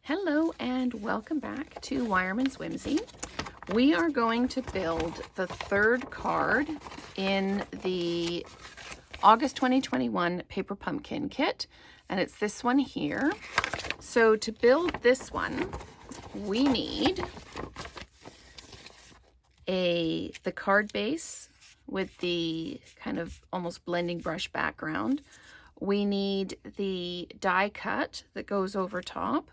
Hello and welcome back to Weyermann's Whimsy. We are going to build the third card in the August 2021 Paper Pumpkin Kit, and it's this one here. So to build this one, we need the card base with the kind of almost blending brush background. We need the die cut that goes over top.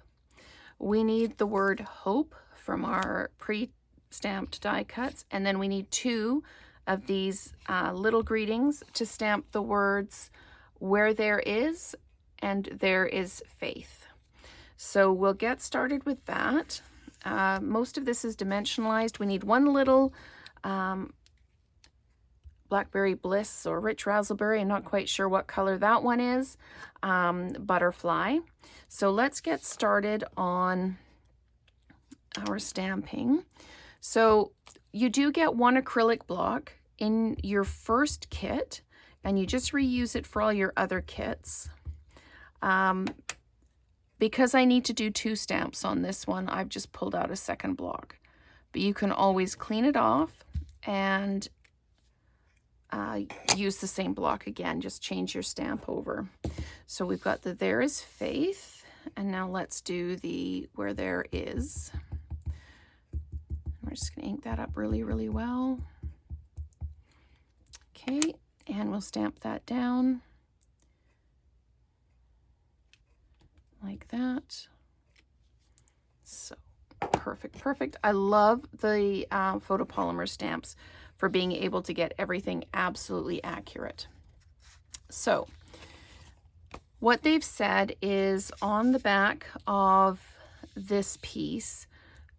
We need the word hope from our pre-stamped die cuts, and then we need two of these little greetings to stamp the words where there is and there is faith. So we'll get started with that. Most of this is dimensionalized. We need one little Blackberry Bliss or Rich Razzleberry, I'm not quite sure what color that one is, butterfly. So let's get started on our stamping. So you do get one acrylic block in your first kit, and you just reuse it for all your other kits. Because I need to do two stamps on this one, I've just pulled out a second block. But you can always clean it off and use the same block again, just change your stamp over. So we've got the there is faith, and now let's do the where there is. We're just gonna ink that up really, really well. Okay, and we'll stamp that down like that. So perfect, perfect. I love the photopolymer stamps for being able to get everything absolutely accurate. So what they've said is on the back of this piece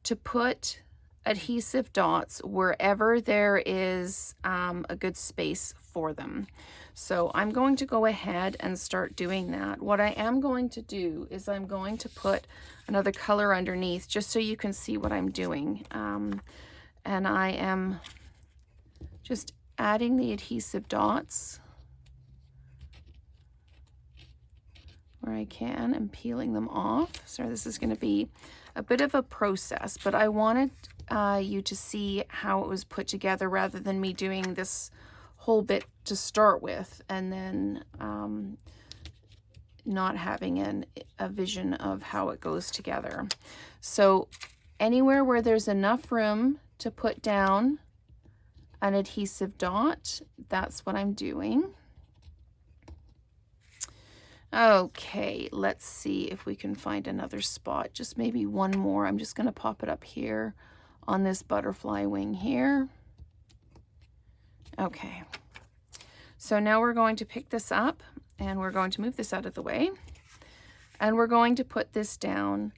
to put adhesive dots wherever there is a good space for them. So I'm going to go ahead and start doing that. What I am going to do is I'm going to put another color underneath just so you can see what I'm doing. And I am just adding the adhesive dots where I can and peeling them off. So this is going to be a bit of a process, but I wanted you to see how it was put together rather than me doing this whole bit to start with and then not having a vision of how it goes together. So anywhere where there's enough room to put down an adhesive dot, that's what I'm doing. Okay, let's see if we can find another spot, just maybe one more. I'm just going to pop it up here on this butterfly wing here. Okay, so now we're going to pick this up and we're going to move this out of the way, and we're going to put this down,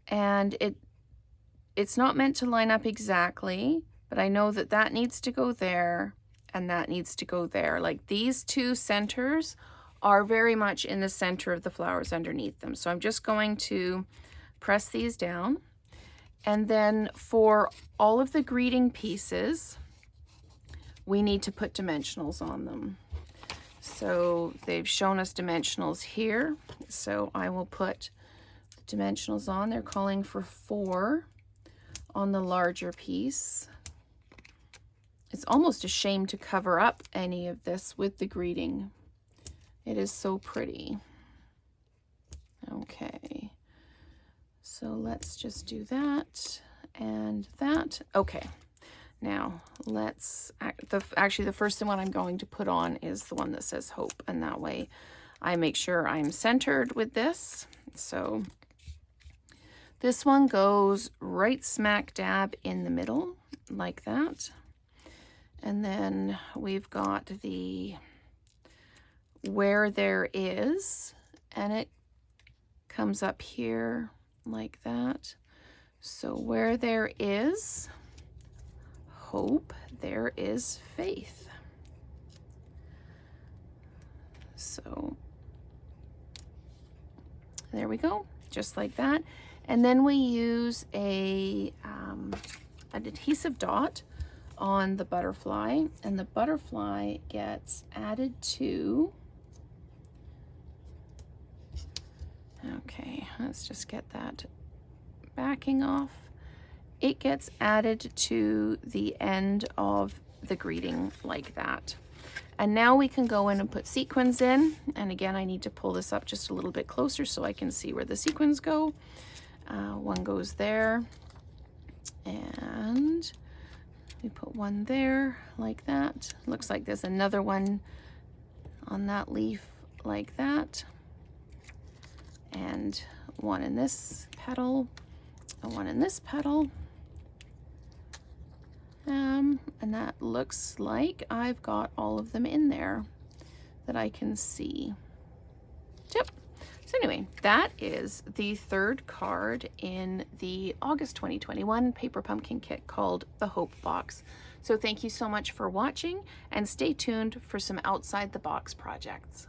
and it's not meant to line up exactly, but I know that that needs to go there and that needs to go there. Like these two centers are very much in the center of the flowers underneath them. So I'm just going to press these down. And then for all of the greeting pieces, we need to put dimensionals on them. So they've shown us dimensionals here. So I will put dimensionals on. They're calling for 4 on the larger piece. It's almost a shame to cover up any of this with the greeting. It is so pretty. Okay, so let's just do that and that. Okay, now let's, actually the first one I'm going to put on is the one that says hope, and that way I make sure I'm centered with this. So this one goes right smack dab in the middle like that. And then we've got the where there is, and it comes up here like that. So where there is hope, there is faith. So there we go, just like that. And then we use an adhesive dot on the butterfly, and the butterfly gets added to, okay, let's just get that backing off. It gets added to the end of the greeting like that. And now we can go in and put sequins in. And again, I need to pull this up just a little bit closer so I can see where the sequins go. One goes there, and we put one there like that. Looks like there's another one on that leaf like that, and one in this petal, and one in this petal. And that looks like I've got all of them in there that I can see. Yep. So anyway, that is the third card in the August 2021 Paper Pumpkin Kit called the Hope Box. So thank you so much for watching, and stay tuned for some outside the box projects.